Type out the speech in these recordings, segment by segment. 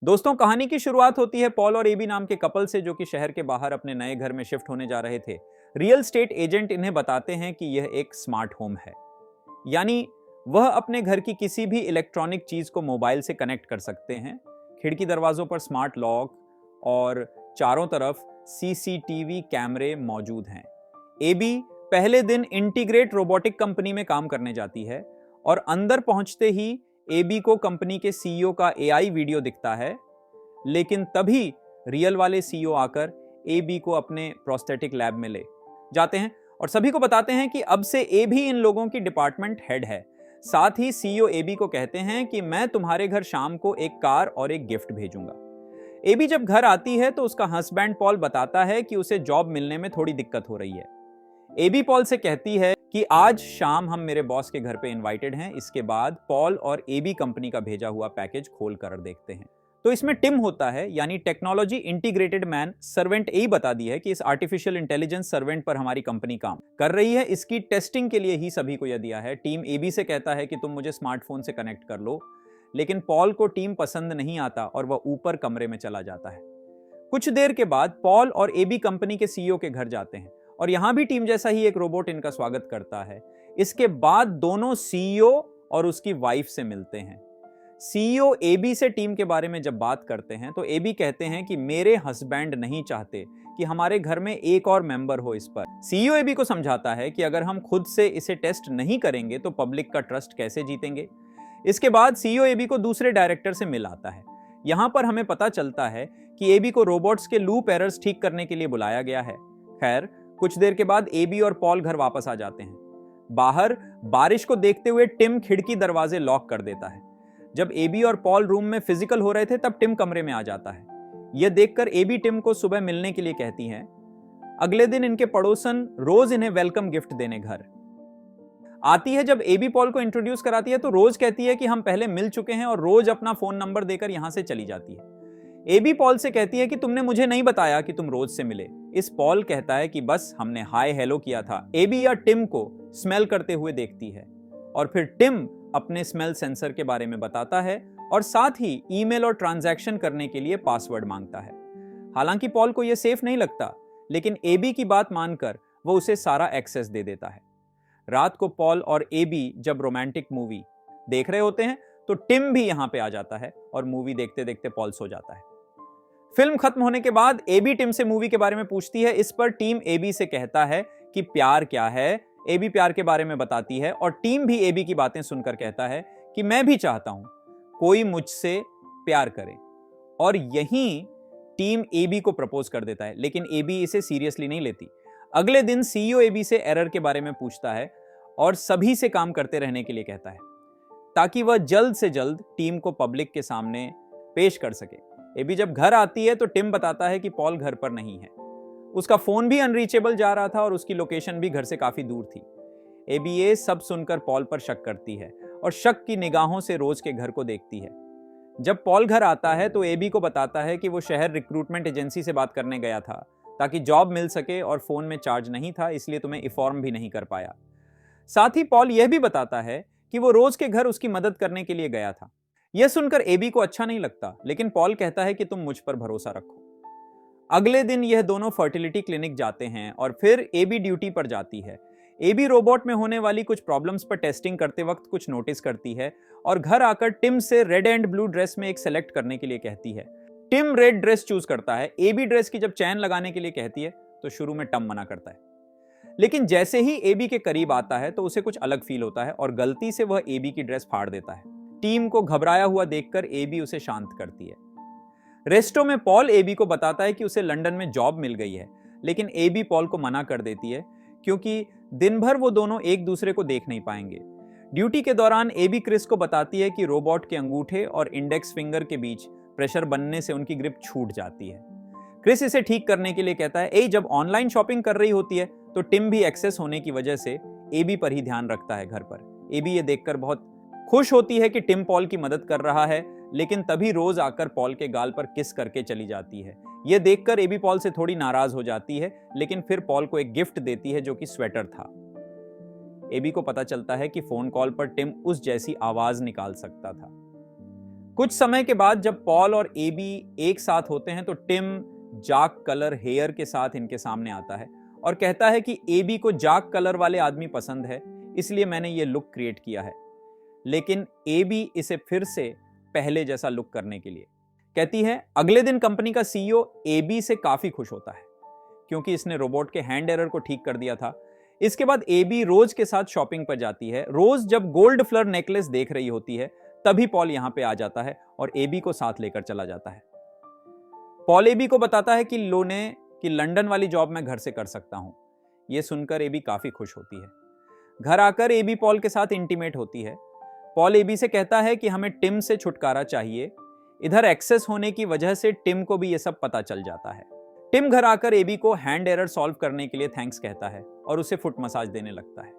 दोस्तों, कहानी की शुरुआत होती है पॉल और एबी नाम के कपल से, जो कि शहर के बाहर अपने नए घर में शिफ्ट होने जा रहे थे। रियल स्टेट एजेंट इन्हें बताते हैं कि यह एक स्मार्ट होम है, यानी वह अपने घर की किसी भी इलेक्ट्रॉनिक चीज को मोबाइल से कनेक्ट कर सकते हैं। खिड़की दरवाजों पर स्मार्ट लॉक और चारों तरफ सीसीटीवी कैमरे मौजूद हैं। एबी पहले दिन इंटीग्रेट रोबोटिक कंपनी में काम करने जाती है और अंदर पहुंचते ही एबी को कंपनी के सीईओ का एआई वीडियो दिखता है, लेकिन तभी रियल वाले सीईओ आकर एबी को अपने प्रोस्थेटिक लैब में ले जाते हैं और सभी को बताते हैं कि अब से एबी इन लोगों की डिपार्टमेंट हेड है। साथ ही सीईओ एबी को कहते हैं कि मैं तुम्हारे घर शाम को एक कार और एक गिफ्ट भेजूंगा। एबी जब घर आती है तो उसका हस्बैंड पॉल बताता है कि उसे जॉब मिलने में थोड़ी दिक्कत हो रही है। एबी पॉल से कहती है कि आज शाम हम मेरे बॉस के घर पे इनवाइटेड हैं। इसके बाद पॉल और एबी कंपनी का भेजा हुआ पैकेज खोल कर देखते हैं तो इसमें टिम होता है, यानी टेक्नोलॉजी इंटीग्रेटेड मैन सर्वेंट। यही बता दी है कि इस आर्टिफिशियल इंटेलिजेंस सर्वेंट पर हमारी कंपनी काम कर रही है। इसकी टेस्टिंग के लिए ही सभी को यह दिया है। टीम एबी से कहता है कि तुम मुझे स्मार्टफोन से कनेक्ट कर लो, लेकिन पॉल को टीम पसंद नहीं आता और वह ऊपर कमरे में चला जाता है। कुछ देर के बाद पॉल और एबी कंपनी के सीईओ के घर जाते हैं और यहां भी टीम जैसा ही एक रोबोट इनका स्वागत करता है। इसके बाद दोनों सीईओ और उसकी वाइफ से मिलते हैं। सीईओ एबी से टीम के बारे में जब बात करते हैं तो एबी कहते हैं कि मेरे हस्बैंड नहीं चाहते कि हमारे घर में एक और मेंबर हो। इस पर सीईओ एबी को समझाता है कि अगर हम खुद से इसे टेस्ट नहीं करेंगे तो पब्लिक का ट्रस्ट कैसे जीतेंगे। इसके बाद सीईओ एबी को दूसरे डायरेक्टर से मिलाता है। यहां पर हमें पता चलता है कि एबी को रोबोट्स के लूप एरर्स ठीक करने के लिए बुलाया गया है। खैर, कुछ देर के बाद एबी और पॉल घर वापस आ जाते हैं। बाहर बारिश को देखते हुए टिम खिड़की दरवाजे लॉक कर देता है। जब एबी और पॉल रूम में फिजिकल हो रहे थे तब टिम कमरे में आ जाता है। यह देखकर एबी टिम को सुबह मिलने के लिए कहती है। अगले दिन इनके पड़ोसन रोज इन्हें वेलकम गिफ्ट देने घर आती है। जब एबी पॉल को इंट्रोड्यूस कराती है तो रोज कहती है कि हम पहले मिल चुके हैं और रोज अपना फोन नंबर देकर यहां से चली जाती है। एबी पॉल से कहती है कि तुमने मुझे नहीं बताया कि तुम रोज से मिले। इस पॉल कहता है कि बस हमने हाय हेलो किया था। एबी या टिम को स्मेल करते हुए देखती है और फिर टिम अपने स्मेल सेंसर के बारे में बताता है और साथ ही ईमेल और ट्रांजैक्शन करने के लिए पासवर्ड मांगता है। हालांकि पॉल को यह सेफ नहीं लगता, लेकिन एबी की बात मानकर वो उसे सारा एक्सेस दे देता है। रात को पॉल और एबी जब रोमांटिक मूवी देख रहे होते हैं तो टिम भी यहां पे आ जाता है और मूवी देखते देखते पॉल सो जाता है। फिल्म खत्म होने के बाद एबी टिम से मूवी के बारे में पूछती है। इस पर टीम एबी से कहता है कि प्यार क्या है। एबी प्यार के बारे में बताती है और टीम भी एबी की बातें सुनकर कहता है कि मैं भी चाहता हूं कोई मुझसे प्यार करे। और यहीं टीम एबी को प्रपोज कर देता है, लेकिन एबी इसे सीरियसली नहीं लेती। अगले दिन सीईओ एबी से एरर के बारे में पूछता है और सभी से काम करते रहने के लिए कहता है ताकि वह जल्द से जल्द टीम को पब्लिक के सामने पेश कर सके। एबी जब घर आती है तो टिम बताता है कि पॉल घर पर नहीं है। उसका फोन भी अनरीचेबल जा रहा था और उसकी लोकेशन भी घर से काफी दूर थी। एबी ये सब सुनकर पॉल पर शक करती है और शक की निगाहों से रोज के घर को देखती है। जब पॉल घर आता है तो एबी को बताता है कि वो शहर रिक्रूटमेंट एजेंसी से बात करने गया था ताकि जॉब मिल सके और फोन में चार्ज नहीं था, इसलिए तुम्हें इन्फॉर्म भी नहीं कर पाया। साथ ही पॉल यह भी बताता है कि वो रोज के घर उसकी मदद करने के लिए गया था। यह सुनकर एबी को अच्छा नहीं लगता, लेकिन पॉल कहता है कि तुम मुझ पर भरोसा रखो। अगले दिन यह दोनों फर्टिलिटी क्लिनिक जाते हैं और फिर एबी ड्यूटी पर जाती है। एबी रोबोट में होने वाली कुछ प्रॉब्लम्स पर टेस्टिंग करते वक्त कुछ नोटिस करती है और घर आकर टिम से रेड एंड ब्लू ड्रेस में एक सेलेक्ट करने के लिए कहती है। टिम रेड ड्रेस चूज करता है। एबी ड्रेस की जब चैन लगाने के लिए कहती है तो शुरू में टम मना करता है, लेकिन जैसे ही एबी के करीब आता है तो उसे कुछ अलग फील होता है और गलती से वह एबी की ड्रेस फाड़ देता है। टीम को घबराया हुआ देखकर एबी उसे शांत करती है। रेस्टो में पॉल एबी को बताता है कि उसे लंदन में जॉब मिल गई है, लेकिन एबी पॉल को मना कर देती है क्योंकि दिन भर वो दोनों एक दूसरे को देख नहीं पाएंगे। ड्यूटी के दौरान एबी क्रिस को बताती है कि रोबोट के अंगूठे और इंडेक्स फिंगर के बीच प्रेशर बनने से उनकी ग्रिप छूट जाती है। क्रिस इसे ठीक करने के लिए कहता है। जब ऑनलाइन शॉपिंग कर रही होती है तो टिम भी एक्सेस होने की वजह से एबी पर ही ध्यान रखता है घर पर। एबी ये देखकर बहुत खुश होती है कि टिम पॉल की मदद कर रहा है, लेकिन तभी रोज आकर पॉल के गाल पर किस करके चली जाती है। यह देखकर एबी पॉल से थोड़ी नाराज हो जाती है, लेकिन फिर पॉल को एक गिफ्ट देती है जो कि स्वेटर था। एबी को पता चलता है कि फोन कॉल पर टिम उस जैसी आवाज निकाल सकता था। कुछ समय के बाद जब पॉल और एबी एक साथ होते हैं तो टिम जाक कलर हेयर के साथ इनके सामने आता है और कहता है कि एबी को जाक कलर वाले आदमी पसंद है, इसलिए मैंने ये लुक क्रिएट किया है। लेकिन एबी इसे फिर से पहले जैसा लुक करने के लिए कहती है। अगले दिन कंपनी का सीईओ एबी से काफी खुश होता है क्योंकि इसने रोबोट के हैंड एरर को ठीक कर दिया था। इसके बाद एबी रोज के साथ शॉपिंग पर जाती है। रोज जब गोल्ड फ्लर नेकलेस देख रही होती है तभी पॉल यहां पे आ जाता है और एबी को साथ लेकर चला जाता है। पॉल एबी को बताता है कि लंदन वाली जॉब मैं घर से कर सकता हूं। यह सुनकर एबी काफी खुश होती है। घर आकर एबी पॉल के साथ इंटीमेट होती है। पॉल एबी से कहता है कि हमें टिम से छुटकारा चाहिए। इधर एक्सेस होने की वजह से टिम को भी यह सब पता चल जाता है। टिम घर आकर एबी को हैंड एरर सॉल्व करने के लिए थैंक्स कहता है और उसे फुट मसाज देने लगता है।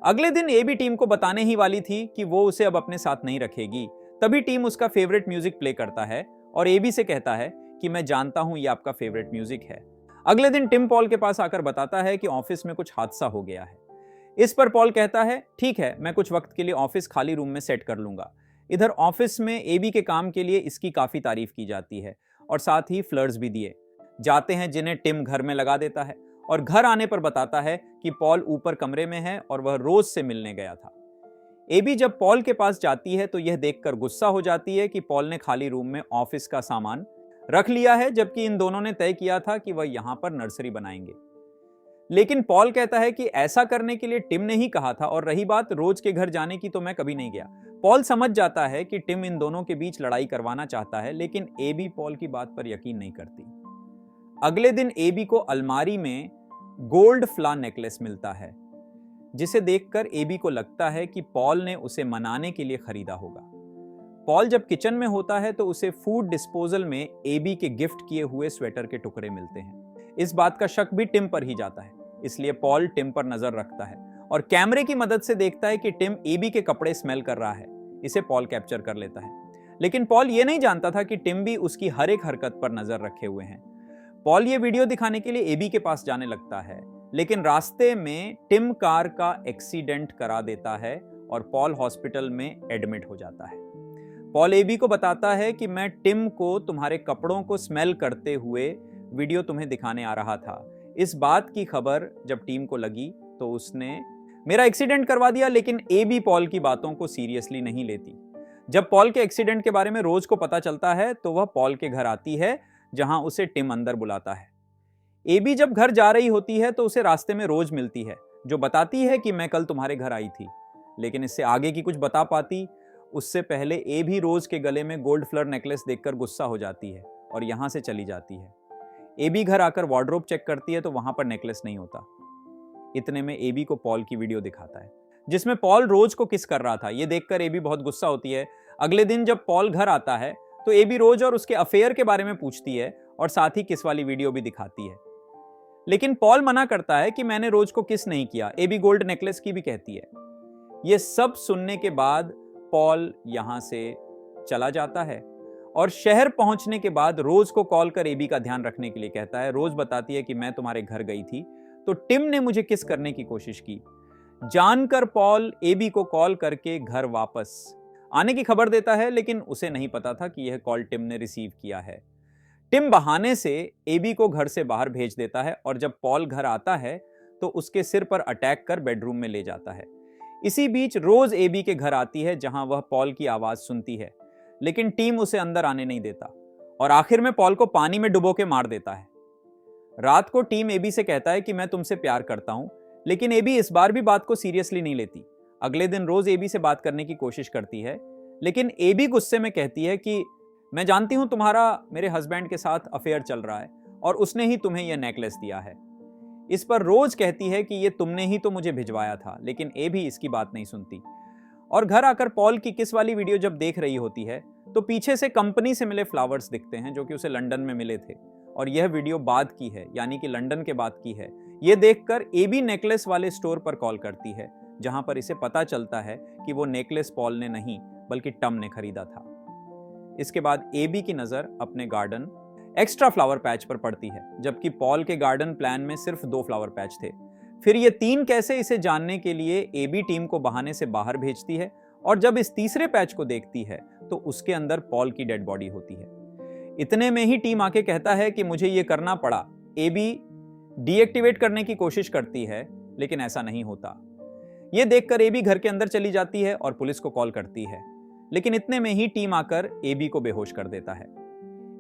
अगले दिन एबी टीम को बताने ही वाली थी कि वो उसे अब अपने साथ नहीं रखेगी। तभी टीम उसका फेवरेट म्यूजिक प्ले करता है और एबी से कहता है कि मैं जानता हूं ये आपका फेवरेट म्यूजिक है। अगले दिन टिम पॉल के पास आकर बताता है कि ऑफिस में कुछ हादसा हो गया है। इस पर पॉल कहता है ठीक है, मैं कुछ वक्त के लिए ऑफिस खाली रूम में सेट कर लूंगा। इधर ऑफिस में एबी के काम के लिए इसकी काफी तारीफ की जाती है और साथ ही फ्लर्स भी दिए जाते हैं जिन्हें टिम घर में लगा देता है और घर आने पर बताता है कि पॉल ऊपर कमरे में है और वह रोज से मिलने गया था। एबी जब पॉल के पास जाती है तो यह देखकर गुस्सा हो जाती है कि पॉल ने खाली रूम में ऑफिस का सामान रख लिया है, जबकि इन दोनों ने तय किया था कि वह यहां पर नर्सरी बनाएंगे। लेकिन पॉल कहता है कि ऐसा करने के लिए टिम ने ही कहा था और रही बात रोज के घर जाने की तो मैं कभी नहीं गया। पॉल समझ जाता है कि टिम इन दोनों के बीच लड़ाई करवाना चाहता है, लेकिन एबी पॉल की बात पर यकीन नहीं करती। अगले दिन एबी को अलमारी में गोल्ड फ्ला नेकलेस मिलता है जिसे देखकर एबी को लगता है कि पॉल ने उसे मनाने के लिए खरीदा होगा। पॉल जब किचन में होता है तो उसे फूड डिस्पोजल में एबी के गिफ्ट किए हुए स्वेटर के टुकड़े मिलते हैं। इस बात का शक भी टिम पर ही जाता है, इसलिए पॉल टिम पर नजर रखता है और कैमरे की मदद से देखता है कि टिम एबी के कपड़े स्मेल कर रहा है। इसे पॉल कैप्चर कर लेता है, लेकिन पॉल ये नहीं जानता था कि टिम भी उसकी हर एक हरकत पर नजर रखे हुए हैं। पॉल ये वीडियो दिखाने के लिए एबी के पास जाने लगता है, लेकिन रास्ते में टिम कार का एक्सीडेंट करा देता है और पॉल हॉस्पिटल में एडमिट हो जाता है। पॉल एबी को बताता है कि मैं टिम को तुम्हारे कपड़ों को स्मेल करते हुए वीडियो तुम्हें दिखाने आ रहा था। इस बात की खबर जब टीम को लगी तो उसने मेरा एक्सीडेंट करवा दिया, लेकिन एबी पॉल की बातों को सीरियसली नहीं लेती। जब पॉल के एक्सीडेंट के बारे में रोज को पता चलता है तो वह पॉल के घर आती है जहां उसे टिम अंदर बुलाता है। एबी जब घर जा रही होती है तो उसे रास्ते में रोज मिलती है जो बताती है कि मैं कल तुम्हारे घर आई थी, लेकिन इससे आगे की कुछ बता पाती उससे पहले एबी रोज के गले में गोल्ड फ्लर नेकलेस देखकर गुस्सा हो जाती है और यहां से चली जाती है। एबी घर आकर वार्डरोब चेक करती है तो वहां पर नेकलेस नहीं होता। इतने में एबी को पॉल की वीडियो दिखाता है जिसमें पॉल रोज को किस कर रहा था। यह देखकर एबी बहुत गुस्सा होती है। अगले दिन जब पॉल घर आता है तो एबी रोज और उसके अफेयर के बारे में पूछती है और साथ ही किस वाली वीडियो भी दिखाती है, लेकिन पॉल मना करता है कि मैंने रोज को किस नहीं किया। एबी गोल्ड नेकलेस की भी कहती है। यह सब सुनने के बाद पॉल यहां से चला जाता है और शहर पहुंचने के बाद रोज को कॉल कर एबी का ध्यान रखने के लिए कहता है। रोज बताती है कि मैं तुम्हारे घर गई थी तो टिम ने मुझे किस करने की कोशिश की। जानकर पॉल एबी को कॉल करके घर वापस आने की खबर देता है, लेकिन उसे नहीं पता था कि यह कॉल टिम ने रिसीव किया है। टिम बहाने से एबी को घर से बाहर भेज देता है और जब पॉल घर आता है तो उसके सिर पर अटैक कर बेडरूम में ले जाता है। इसी बीच रोज एबी के घर आती है जहां वह पॉल की आवाज सुनती है, लेकिन टीम उसे अंदर आने नहीं देता और आखिर में पॉल को पानी में डुबो के मार देता है। रात को टीम एबी से कहता है कि मैं तुमसे प्यार करता हूं, लेकिन एबी इस बार भी बात को सीरियसली नहीं लेती। अगले दिन रोज एबी से बात करने की कोशिश करती है, लेकिन एबी गुस्से में कहती है कि मैं जानती हूं तुम्हारा मेरे हस्बैंड के साथ अफेयर चल रहा है और उसने ही तुम्हें यह नेकलेस दिया है। इस पर रोज कहती है कि यह तुमने ही तो मुझे भिजवाया था, लेकिन एबी इसकी बात नहीं सुनती। और घर आकर पॉल की किस वाली वीडियो जब देख रही होती है तो पीछे से कंपनी से मिले फ्लावर्स दिखते हैं जो कि उसे लंदन में मिले थे और यह वीडियो बाद की है, यानी कि लंदन के बाद की है। यह देखकर एबी नेकलेस वाले स्टोर पर कॉल करती है जहां पर इसे पता चलता है कि वो नेकलेस पॉल ने नहीं बल्कि टम ने खरीदा था। इसके बाद एबी की नजर अपने गार्डन एक्स्ट्रा फ्लावर पैच पर पड़ती है, जबकि पॉल के गार्डन प्लान में सिर्फ 2 फ्लावर पैच थे। फिर ये 3 कैसे, इसे जानने के लिए एबी टीम को बहाने से बाहर भेजती है और जब इस तीसरे पैच को देखती है तो उसके अंदर पॉल की डेड बॉडी होती है। इतने में ही टीम आके कहता है कि मुझे ये करना पड़ा। एबी डीएक्टिवेट करने की कोशिश करती है, लेकिन ऐसा नहीं होता। यह देखकर एबी घर के अंदर चली जाती है और पुलिस को कॉल करती है, लेकिन इतने में ही टीम आकर एबी को बेहोश कर देता है।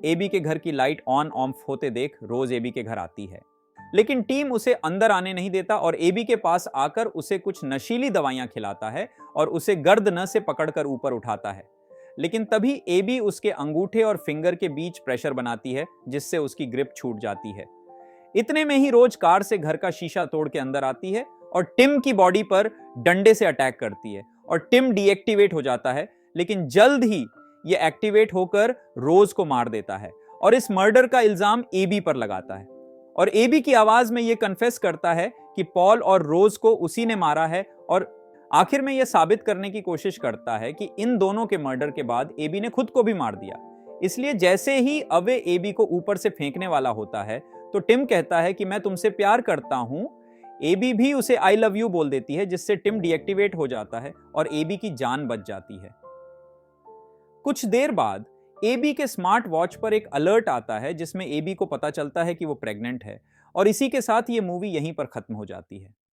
एबी के घर की लाइट ऑन ऑफ होते देख रोज एबी के घर आती है, लेकिन टीम उसे अंदर आने नहीं देता और एबी के पास आकर उसे कुछ नशीली दवाइयां खिलाता है और उसे गर्दन से पकड़कर ऊपर उठाता है। लेकिन तभी एबी उसके अंगूठे और फिंगर के बीच प्रेशर बनाती है, जिससे उसकी ग्रिप छूट जाती है। इतने में ही रोज कार से घर का शीशा तोड़ के अंदर आती है और टिम की बॉडी पर डंडे से अटैक करती है और टिम डीएक्टिवेट हो जाता है, लेकिन जल्द ही यह एक्टिवेट होकर रोज को मार देता है और इस मर्डर का इल्जाम एबी पर लगाता है। और एबी की आवाज में यह कन्फेस करता है कि पॉल और रोज को उसी ने मारा है और आखिर में यह साबित करने की कोशिश करता है कि इन दोनों के मर्डर के बाद एबी ने खुद को भी मार दिया। इसलिए जैसे ही अवे एबी को ऊपर से फेंकने वाला होता है तो टिम कहता है कि मैं तुमसे प्यार करता हूं। एबी भी उसे आई लव यू बोल देती है, जिससे टिम डीएक्टिवेट हो जाता है और एबी की जान बच जाती है। कुछ देर बाद एबी के स्मार्ट वॉच पर एक अलर्ट आता है, जिसमें एबी को पता चलता है कि वो प्रेग्नेंट है और इसी के साथ ये मूवी यहीं पर खत्म हो जाती है।